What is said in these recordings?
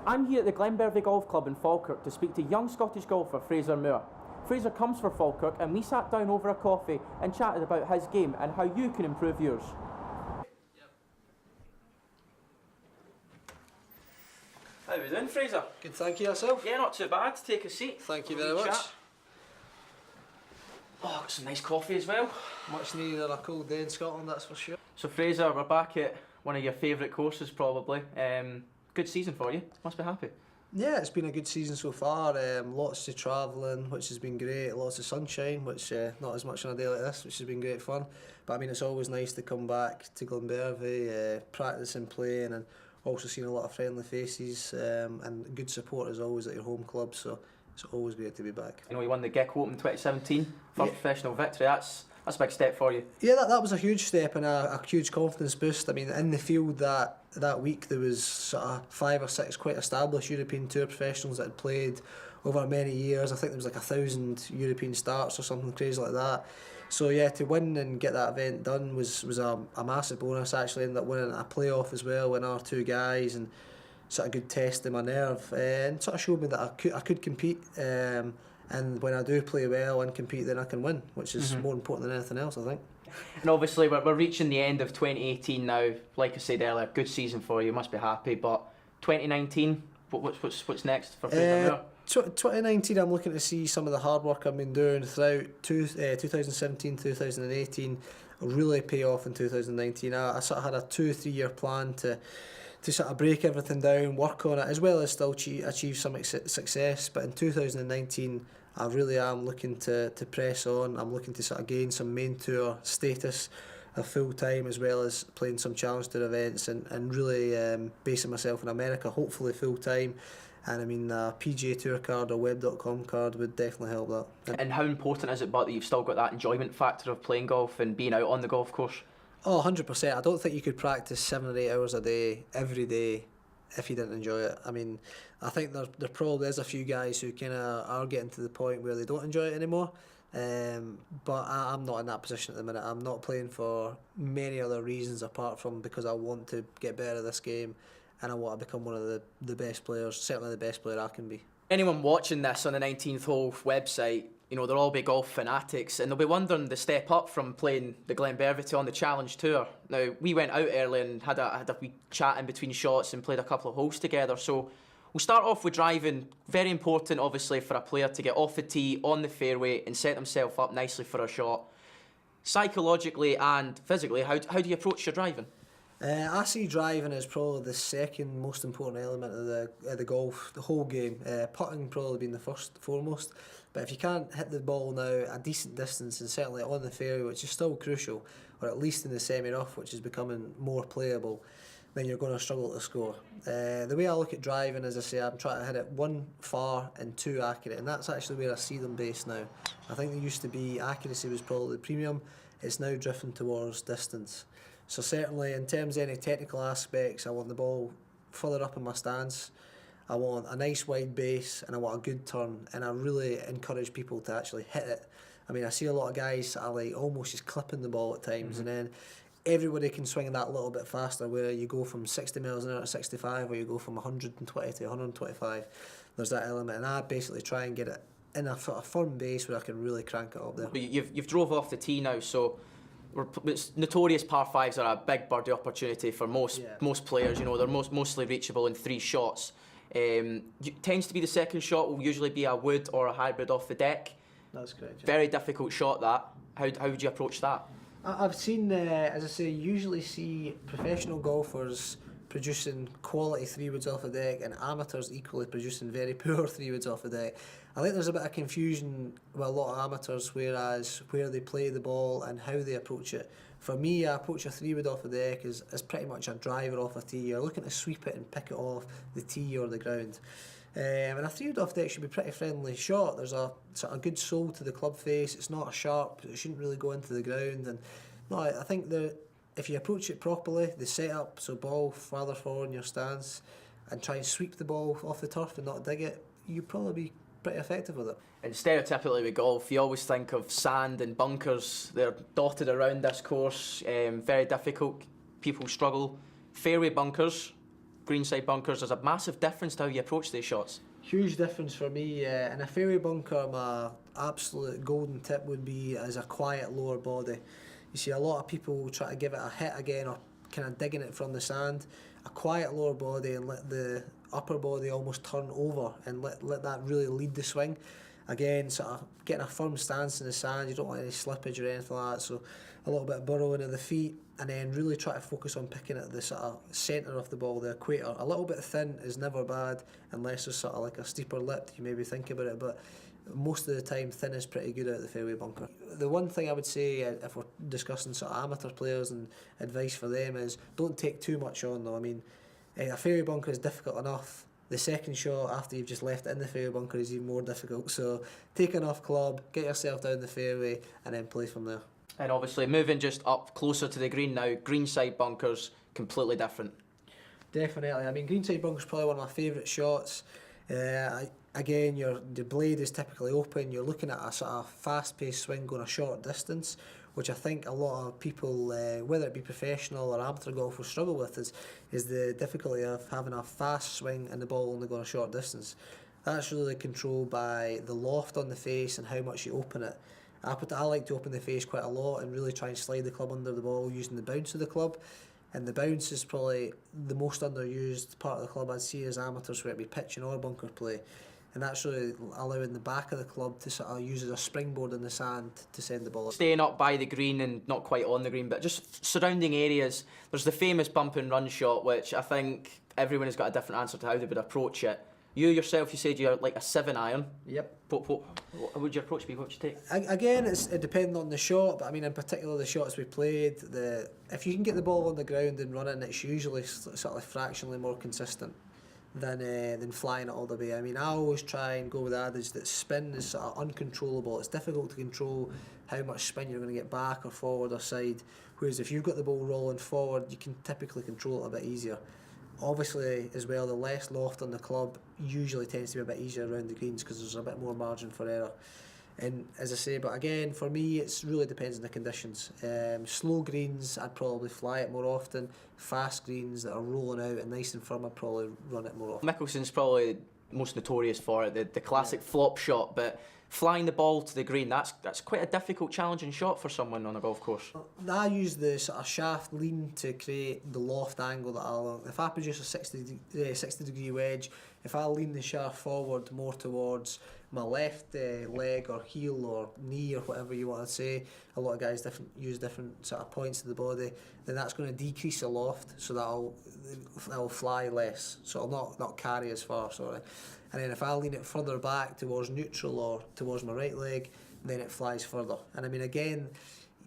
I'm here at the Glenbervie Golf Club in Falkirk to speak to young Scottish golfer Fraser Moore. Fraser comes from Falkirk and we sat down over a coffee and chatted about his game and how you can improve yours. How are we doing, Fraser? Good, thank you. Yourself? Yeah, not too bad. Take a seat. Thank you very much. Oh, got some nice coffee as well. Much needed on a cold day in Scotland, that's for sure. So Fraser, we're back at one of your favourite courses probably. Good season for you. Must be happy. Yeah, it's been a good season so far. Lots of travelling, which has been great. Lots of sunshine, which not as much on a day like this, which has been great fun. But I mean, it's always nice to come back to Glenbervie, practicing, playing, and also seeing a lot of friendly faces and good support as always at your home club. So it's always great to be back. You know, you won the Gecko Open 2017, first professional victory. That's a big step for you. Yeah, that was a huge step and a huge confidence boost. I mean, in the field that week there was sort of 5 or 6 quite established European Tour professionals that had played over many years. I think there was like 1,000 European starts or something crazy like that. So yeah, to win and get that event done was a massive bonus. I actually ended up winning a playoff as well with our 2 guys, and sort of good test in my nerve, and sort of showed me that I could compete. And when I do play well and compete, then I can win, which is more important than anything else, I think. And obviously we're reaching the end of 2018 now. Like I said earlier, good season for you, must be happy. But 2019, what's next for Fraser Moore? 2019, I'm looking to see some of the hard work I've been doing throughout 2017, 2018 really pay off in 2019. I sort of had a 2-3 year plan to sort of break everything down, work on it, as well as still achieve some success. But in 2019, I really am looking to press on. I'm looking to sort of gain some main tour status full time, as well as playing some challenge tour events and really basing myself in America, hopefully full time. And I mean, a PGA Tour card or web.com card would definitely help that. And how important is it, but that you've still got that enjoyment factor of playing golf and being out on the golf course? Oh, 100%. I don't think you could practice 7 or 8 hours a day, every day, if you didn't enjoy it. I mean, I think there probably is a few guys who kind of are getting to the point where they don't enjoy it anymore. But I'm not in that position at the minute. I'm not playing for many other reasons apart from because I want to get better at this game and I want to become one of the best players, certainly the best player I can be. Anyone watching this on the 19th Hole website, you know, they'll all be golf fanatics and they'll be wondering the step up from playing the Glenbervie to on the Challenge Tour. Now, we went out early and had a wee chat in between shots and played a couple of holes together. So we'll start off with driving. Very important, obviously, for a player to get off the tee, on the fairway and set himself up nicely for a shot. Psychologically and physically, how do you approach your driving? I see driving as probably the second most important element of the golf, the whole game. Putting probably being the foremost. But if you can't hit the ball now a decent distance and certainly on the fairway, which is still crucial, or at least in the semi-rough, which is becoming more playable, then you're going to struggle to score. The way I look at driving, as I say, I'm trying to hit it 1 far and 2 accurate, and that's actually where I see them based now. I think there used to be accuracy was probably the premium. It's now drifting towards distance. So certainly in terms of any technical aspects, I want the ball further up in my stance, I want a nice wide base, and I want a good turn, and I really encourage people to actually hit it. I mean, I see a lot of guys that are like almost just clipping the ball at times, and then everybody can swing that little bit faster, where you go from 60 miles an hour to 65, or you go from 120 to 125. There's that element, and I basically try and get it in a firm base where I can really crank it up there. You've drove off the tee now, so it's notorious par 5s are a big birdie opportunity for most players. You know, they're mostly reachable in 3 shots. Tends to be the second shot will usually be a wood or a hybrid off the deck. That's correct. Yeah. Very difficult shot that. How would you approach that? I've seen, as I say, usually see professional golfers producing quality 3-woods off the deck and amateurs equally producing very poor 3-woods off the deck. I think there's a bit of confusion with a lot of amateurs, whereas where they play the ball and how they approach it. For me, I approach a 3-wood off the deck as pretty much a driver off a tee. You're looking to sweep it and pick it off the tee or the ground. And a 3-wood off deck should be a pretty friendly shot. There's a sort of good soul to the club face. It's not a sharp, it shouldn't really go into the ground. And no, I think that if you approach it properly, the setup, so ball farther forward in your stance, and try and sweep the ball off the turf and not dig it, you'd probably be pretty effective with it. And stereotypically with golf, you always think of sand and bunkers. They're dotted around this course, very difficult. People struggle. Fairway bunkers, greenside bunkers, there's a massive difference to how you approach these shots. Huge difference for me. In a fairway bunker, my absolute golden tip would be as a quiet lower body. You see a lot of people try to give it a hit again or kind of digging it from the sand. A quiet lower body and let the upper body almost turn over and let that really lead the swing. Again, sort of getting a firm stance in the sand, you don't want any slippage or anything like that, so a little bit of burrowing of the feet, and then really try to focus on picking at the sort of centre of the ball, the equator. A little bit thin is never bad, unless there's sort of like a steeper lip, you maybe think about it, but most of the time thin is pretty good out the fairway bunker. The one thing I would say, if we're discussing sort of amateur players and advice for them, is don't take too much on though. I mean, a fairway bunker is difficult enough. The second shot after you've just left it in the fairway bunker is even more difficult. So take enough club, get yourself down the fairway, and then play from there. And obviously moving just up closer to the green now, greenside bunkers, completely different. Definitely. I mean, greenside bunker's probably one of my favourite shots. Again, the blade is typically open. You're looking at a sort of fast-paced swing going a short distance, which I think a lot of people, whether it be professional or amateur golfers, struggle with is the difficulty of having a fast swing and the ball only going a short distance. That's really controlled by the loft on the face and how much you open it. I like to open the face quite a lot and really try and slide the club under the ball using the bounce of the club. And the bounce is probably the most underused part of the club I'd see as amateurs, whether it be pitching or bunker play. And that's really allowing the back of the club to sort of use as a springboard in the sand to send the ball up. Staying up by the green and not quite on the green, but just surrounding areas. There's the famous bump and run shot, which I think everyone has got a different answer to how they would approach it. You yourself, you said you're like a 7-iron. Yep. What would your approach be? What would you take? Again, it depends on the shot, but I mean, in particular, the shots we played, if you can get the ball on the ground and run it, it's usually sort of fractionally more consistent than flying it all the way. I mean, I always try and go with the adage that spin is sort of uncontrollable. It's difficult to control how much spin you're going to get back or forward or side, whereas if you've got the ball rolling forward, you can typically control it a bit easier. Obviously, as well, the less loft on the club usually tends to be a bit easier around the greens because there's a bit more margin for error. And as I say, but again, for me, it really depends on the conditions. Slow greens, I'd probably fly it more often. Fast greens that are rolling out and nice and firm, I'd probably run it more often. Mickelson's probably most notorious for it, the classic flop shot, but flying the ball to the green, that's quite a difficult, challenging shot for someone on a golf course. I use the sort of shaft lean to create the loft angle that I'll. If I produce a 60 degree wedge, if I lean the shaft forward more towards my left leg or heel or knee or whatever you want to say, a lot of guys use different sort of points of the body, then that's going to decrease the loft, so that'll fly less, so it'll not carry as far, sorry. And then if I lean it further back towards neutral or towards my right leg, then it flies further. And I mean, again,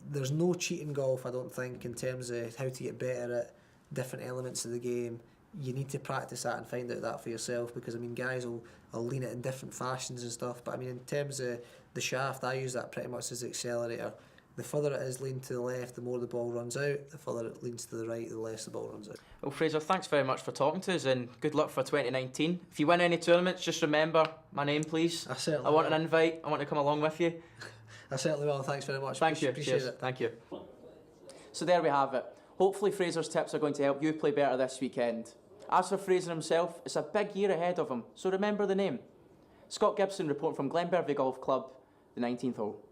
there's no cheat in golf, I don't think, in terms of how to get better at different elements of the game. You need to practice that and find out that for yourself, because I mean, guys will lean it in different fashions and stuff, but I mean, in terms of the shaft, I use that pretty much as the accelerator. The further it is leaned to the left, the more the ball runs out. The further it leans to the right, the less the ball runs out. Well, Fraser, thanks very much for talking to us, and good luck for 2019. If you win any tournaments, just remember my name, please. I want an invite. I want to come along with you. I certainly will. Thanks very much. Thank you. Appreciate it. Thank you. So there we have it. Hopefully Fraser's tips are going to help you play better this weekend. As for Fraser himself, it's a big year ahead of him, so remember the name. Scott Gibson reporting from Glenbervie Golf Club, the 19th hole.